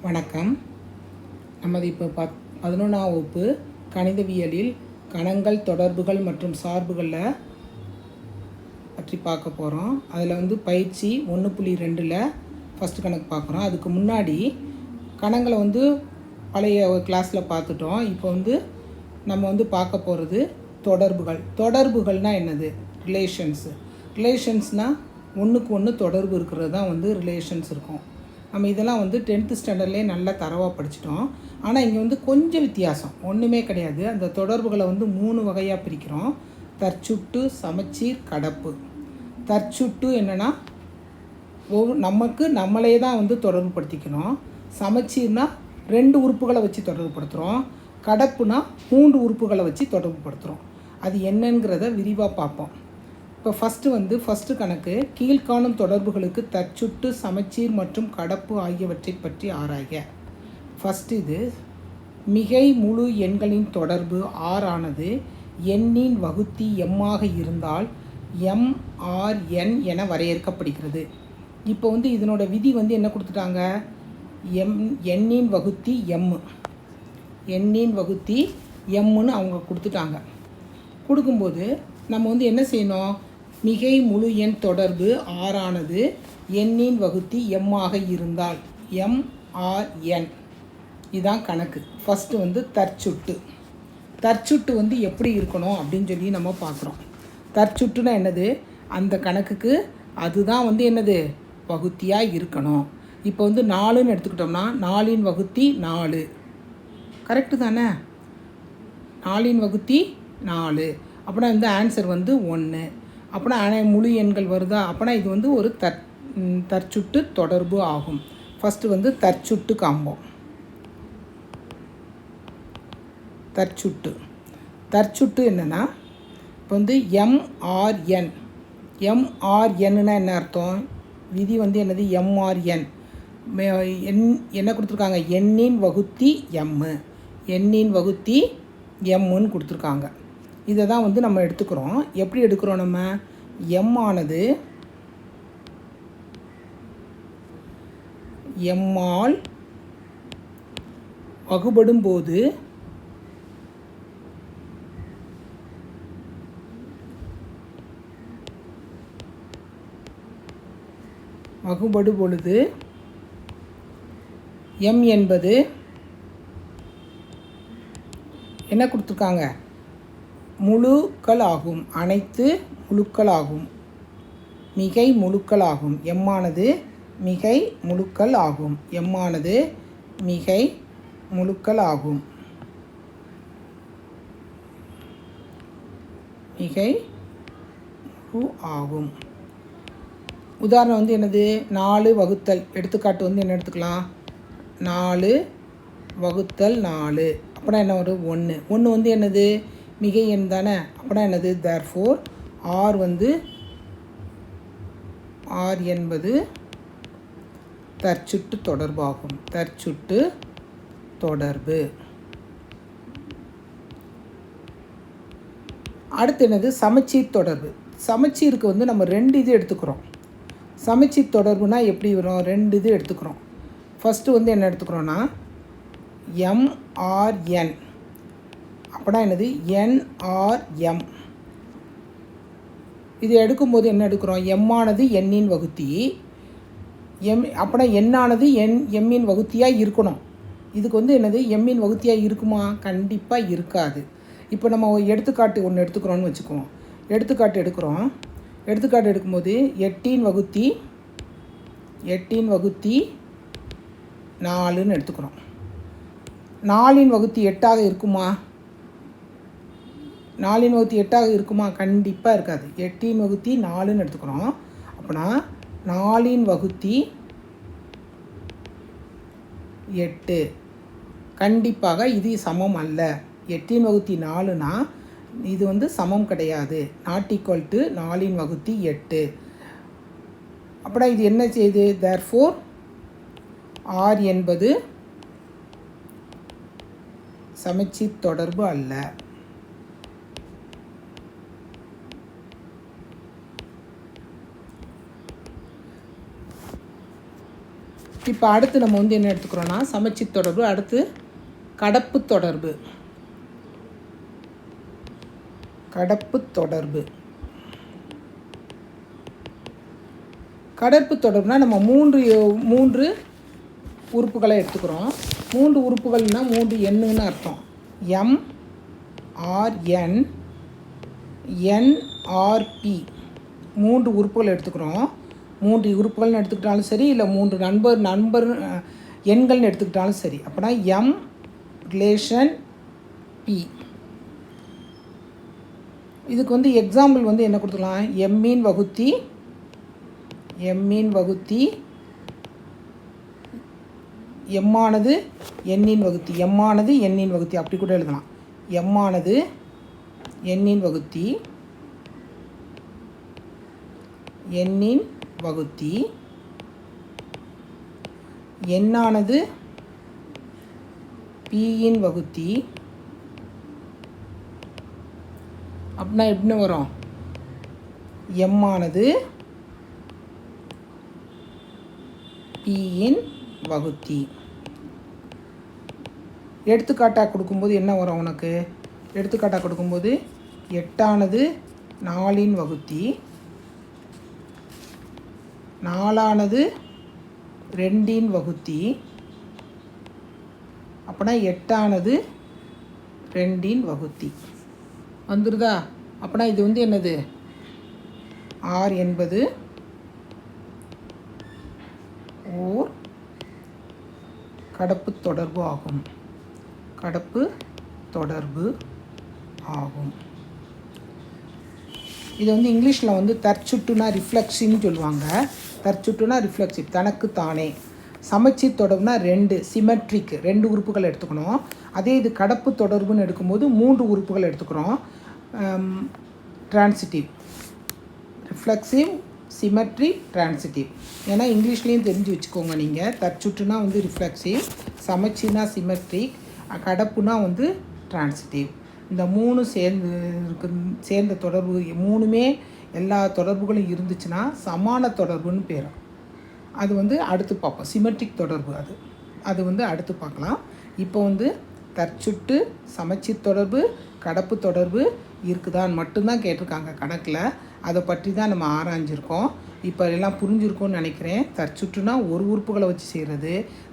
வணக்கம். நமது இப்போ 11ஆம் வகுப்பு கணிதவியலில் கணங்கள், தொடர்புகள் மற்றும் சார்புகளில் பற்றி பார்க்க போகிறோம். அதில் பயிற்சி 1.2ல் ஃபஸ்ட்டு கணக்கு பார்க்குறோம். அதுக்கு முன்னாடி கணங்களை பழைய கிளாஸில் பார்த்துட்டோம். இப்போ நம்ம பார்க்க போகிறது தொடர்புகள். தொடர்புகள்னால் என்னது? ரிலேஷன்ஸ்னால் ஒன்றுக்கு ஒன்று தொடர்பு இருக்கிறது தான் ரிலேஷன்ஸ் இருக்கும். நம்ம இதெல்லாம் 10th ஸ்டாண்டர்ட்லேயே நல்லா தரவாக படிச்சிட்டோம். ஆனால் இங்கே கொஞ்சம் வித்தியாசம், ஒன்றுமே கிடையாது. அந்த தொடர்புகளை 3 வகையாக பிரிக்கிறோம். தற்சுட்டு, சமச்சீர், கடப்பு. தற்சுட்டு என்னென்னா நம்மளே தான் தொடர்பு படுத்திக்கணும். சமச்சீர்னால் 2 உறுப்புகளை வச்சு தொடர்பு படுத்துகிறோம். கடப்புனா 3 உறுப்புகளை வச்சு தொடர்பு படுத்துகிறோம். அது என்னங்கிறத விரிவாக பார்ப்போம். இப்போ ஃபஸ்ட்டு கணக்கு, கீழ்காணும் தொடர்புகளுக்கு தற்சுட்டு, சமச்சீர் மற்றும் கடப்பு ஆகியவற்றை பற்றி ஆராய்க. ஃபஸ்ட்டு மிகை முழு எண்களின் தொடர்பு R ஆனது எண்ணின் வகுத்தி m இருந்தால் MRN என வரையறுக்கப்படுகிறது. இப்போ இதனோட விதி என்ன கொடுத்துட்டாங்க? எண்ணின் வகுத்தி எண்ணின் வகுத்தி mன்னு அவங்க கொடுத்துட்டாங்க. கொடுக்கும்போது நம்ம என்ன செய்யணும்? மிகை முழு எண் தொடர்பு R ஆனது எண்ணின் வகுத்தி m இருந்தால் MRN. இதுதான் கணக்கு. ஃபஸ்ட்டு தற்சுட்டு. தற்சுட்டு எப்படி இருக்கணும் அப்படின்னு சொல்லி நம்ம பார்க்குறோம். தற்சுட்டுனா என்னது? அந்த கணக்குக்கு அதுதான் என்னது? வகுத்தியாக இருக்கணும். இப்போ 4ன்னு எடுத்துக்கிட்டோம்னா 4ன் வகுத்தி 4. கரெக்டு தானே? 4ன் வகுத்தி 4. அப்படின்னா ஆன்சர் 1. அப்படின்னா முழு எண்கள் வருதா? அப்படின்னா இது ஒரு தற்சுட்டு தொடர்பு ஆகும். ஃபஸ்ட்டு தற்சுட்டு காண்போம். தற்சுட்டு என்னென்னா இப்போ MRN. MRNன்னா என்ன அர்த்தம்? விதி என்னது? MRN என்ன கொடுத்துருக்காங்க? எண்ணின் வகுத்தி M. எண்ணின் வகுத்தி Mன்னு கொடுத்துருக்காங்க. இதை தான் நம்ம எடுத்துக்கிறோம். எப்படி எடுக்கிறோம்? நம்ம M ஆனது M-ஆல் வகுபடும் போது பொழுது M என்பது என்ன கொடுத்துருக்காங்க? முழுக்கள் ஆகும். அனைத்து முழுக்கள் ஆகும். மிகை முழுக்கள் ஆகும். M ஆனது மிகை முழுக்கள் ஆகும். M ஆனது மிகை முழுக்கள் ஆகும். மிகை முழு ஆகும். உதாரணம் என்னது? 4 வகுத்தல். எடுத்துக்காட்டு என்ன எடுத்துக்கலாம்? 4 வகுத்தல் 4. அப்படின்னா என்ன வரும்? 1. 1 என்னது? மிகை எண் தானே? அப்படின்னா என்னது? therefore R என்பது தற்சுட்டு தொடர்பாகும். தற்சுட்டு தொடர்பு. அடுத்து என்னது? சமச்சீர் தொடர்பு. சமச்சீருக்கு நம்ம 2 இது எடுத்துக்கிறோம். சமச்சீர் தொடர்புனா எப்படி வரும்? 2 இது எடுத்துக்கிறோம். ஃபஸ்ட்டு என்ன எடுத்துக்கிறோன்னா MRN. அப்படின்னா என்னது? NRM. இது எடுக்கும்போது என்ன எடுக்கிறோம்? M ஆனது எண்ணின் வகுத்தி. அப்படின்னா எண்ணானது எம்மின் வகுத்தியாக இருக்கணும். இதுக்கு என்னது? எம்மின் வகுத்தியாக இருக்குமா? கண்டிப்பாக இருக்காது. இப்போ நம்ம எடுத்துக்காட்டு ஒன்று எடுத்துக்கிறோன்னு வச்சுக்குவோம். எடுத்துக்காட்டு எடுக்கும்போது 8ன் வகுத்தி 4ன்னு எடுத்துக்கிறோம். 4ன் வகுத்தி 8 இருக்குமா? 4ன் வகுத்தி 8 இருக்குமா? கண்டிப்பாக இருக்காது. 8ன் வகுத்தி 4ன்னு எடுத்துக்கிறோம். அப்படின்னா 4ன் வகுத்தி 8 கண்டிப்பாக இது சமம் அல்ல. 8ன் வகுத்தி 4னா இது சமம் கிடையாது. நாட் ஈக்குவல் டு 4ன் வகுத்தி 8. அப்படின்னா இது என்ன செய்யுது? therefore R என்பது சமச்சீர் தொடர்பு அல்ல. இப்போ அடுத்து நம்ம வந்து என்ன எடுத்துக்கிறோன்னா சமச்சீர் தொடர்பு, அடுத்து கடப்பு தொடர்பு. கடப்பு தொடர்பு கடப்பு தொடர்புனா நம்ம மூன்று உறுப்புகளை எடுத்துக்கிறோம். 3 உறுப்புகள்னால் 3 எண்ணுன்னு அர்த்தம். எம் ஆர் என் என்ஆர்பி 3 உறுப்புகள் எடுத்துக்கிறோம். 3 உறுப்புகள்னு எடுத்துக்கிட்டாலும் சரி, இல்லை 3 நண்பர் எண்கள்னு எடுத்துக்கிட்டாலும் சரி. அப்படின்னா எம் ரிலேஷன் பி. இதுக்கு வந்து எக்ஸாம்பிள் வந்து என்ன கொடுத்துக்கலாம்? எம்மின் வகுத்தி எம்மானது எண்ணின் வகுத்தி, எம்மானது எண்ணின் வகுத்தி, அப்படி கூட எழுதலாம். எம்மானது எண்ணின் வகுத்தி, எண்ணின் வகுத்தி, எண்ணானது பியின் வகுத்தி. அப்படின்னா எப்படின்னு வரும்? எம்மானது பியின் வகுத்தி. எடுத்துக்காட்டாக கொடுக்கும்போது என்ன வரும் உனக்கு? எடுத்துக்காட்டாக கொடுக்கும்போது 8ஆனது 4இன் வகுத்தி, 4ஆனது 2இன் வகுத்தி. அப்படின்னா 8ஆனது 2இன் வகுத்தி வந்துடுதா? அப்படின்னா இது வந்து என்னது? ஆர் என்பது ஓர் கடப்பு தொடர்பு ஆகும். கடப்பு தொடர்பு ஆகும். இது வந்து இங்கிலீஷில் வந்து தற்சுட்டுனா ரிஃப்ளெக்ஸிவ்னு சொல்லுவாங்க. தற்சுட்டுனா ரிஃப்ளெக்சிவ், தனக்கு தானே. சமச்சீர் தொடர்புனா 2 சிமெட்ரிக், 2 உறுப்புகள் எடுத்துக்கணும். அதே இது கடப்பு தொடர்புன்னு எடுக்கும்போது 3 உறுப்புகள் எடுத்துக்கிறோம். Transitive, reflexive, symmetry, transitive. ஏன்னா இங்கிலீஷ்லேயும் தெரிஞ்சு வச்சுக்கோங்க நீங்கள். தற்சுட்டுனா வந்து ரிஃப்ளெக்சிவ், சமச்சீர்னா சிமெட்ரிக், கடப்புனா வந்து டிரான்சிட்டிவ். இந்த 3 சேர்ந்த தொடர்பு 3மே எல்லா தொடர்புகளும் இருந்துச்சுன்னா சமான தொடர்புன்னு பேர். அது வந்து அடுத்து பார்ப்போம். சிமெட்ரிக் தொடர்பு அது வந்து அடுத்து பார்க்கலாம். இப்போ வந்து தற்சுட்டு, சமச்சீர் தொடர்பு, கடப்பு தொடர்பு இருக்குதான்னு மட்டும்தான் கேட்டிருக்காங்க கணக்கில். அதை பற்றி தான் நம்ம ஆராய்ஞ்சிருக்கோம். இப்போ எல்லாம் புரிஞ்சிருக்கும்னு நினைக்கிறேன். தற்சுற்றுனா ஒரு உறுப்புகளை வச்சு செய்கிறது,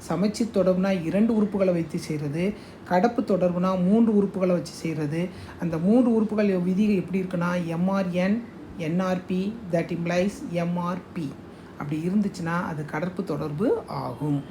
சமச்சீர் தொடர்புனா 2 உறுப்புகளை வைத்து செய்கிறது, கடப்பு தொடர்புனா 3 உறுப்புகளை வச்சு செய்கிறது. அந்த 3 உறுப்புகள் விதி எப்படி இருக்குன்னா MRN NRB that implies MRP. அப்படி இருந்துச்சுன்னா அது கடப்பு தொடர்பு ஆகும்.